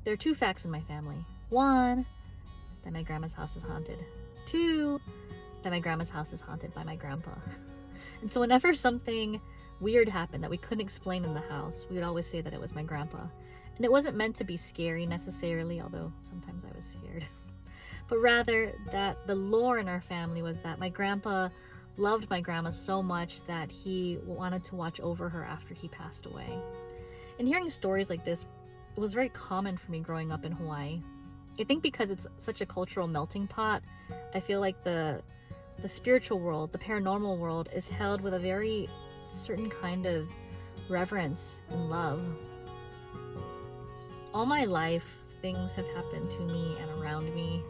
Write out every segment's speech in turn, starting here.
there are two facts in my family. One, that my grandma's house is haunted. Two, that my grandma's house is haunted by my grandpa. And so whenever something weird happened that we couldn't explain in the house, we would always say that it was my grandpa. And it wasn't meant to be scary necessarily, although sometimes I was scared. But rather that the lore in our family was that my grandpa loved my grandma so much that he wanted to watch over her after he passed away. And hearing stories like this, it was very common for me growing up in Hawaii. I think because it's such a cultural melting pot, I feel like the spiritual world, the paranormal world, is held with a very certain kind of reverence and love. All my life, things have happened to me and around me,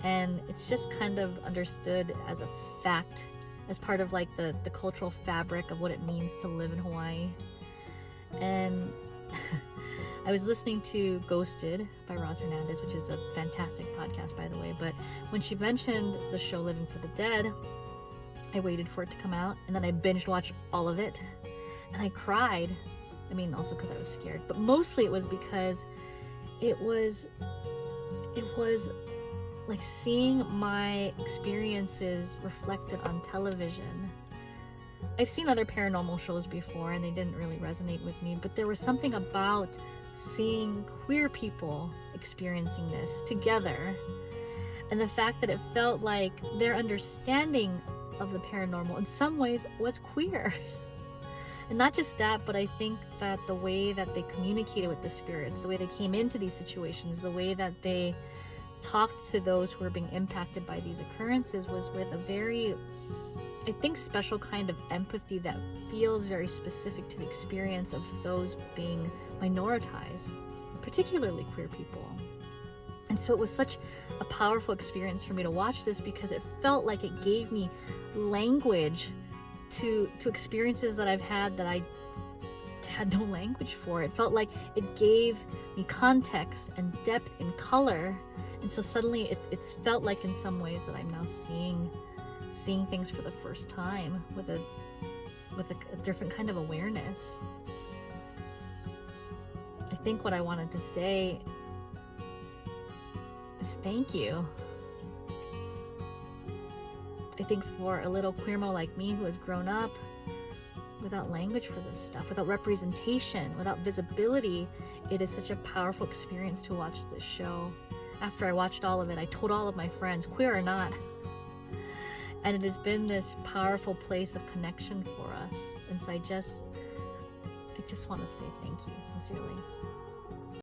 and it's just kind of understood as a fact, as part of like the cultural fabric of what it means to live in Hawaii. And I was listening to Ghosted by Hernandez, which is a fantastic podcast, by the way, but when she mentioned the show Living for the Dead, I waited for it to come out, and then I binge watched all of it, and I cried. I mean, also because I was scared, but mostly it was because it was like seeing my experiences reflected on television. I've seen other paranormal shows before and they didn't really resonate with me, but there was something about seeing queer people experiencing this together, and the fact that it felt like their understanding of the paranormal in some ways was queer. And not just that, but I think that the way that they communicated with the spirits, the way they came into these situations, the way that they talked to those who were being impacted by these occurrences was with a very, I think, special kind of empathy that feels very specific to the experience of those being minoritized, particularly queer people. And so it was such a powerful experience for me to watch this, because it felt like it gave me language to experiences that I've had that I had no language for. It felt like it gave me context and depth and color, and so suddenly it felt like in some ways that I'm now seeing things for the first time with a different kind of awareness. I think what I wanted to say is thank you. I think for a little queermo like me who has grown up without language for this stuff, without representation, without visibility, it is such a powerful experience to watch this show. After I watched all of it, I told all of my friends, queer or not, and it has been this powerful place of connection for us. And so I just want to say thank you sincerely.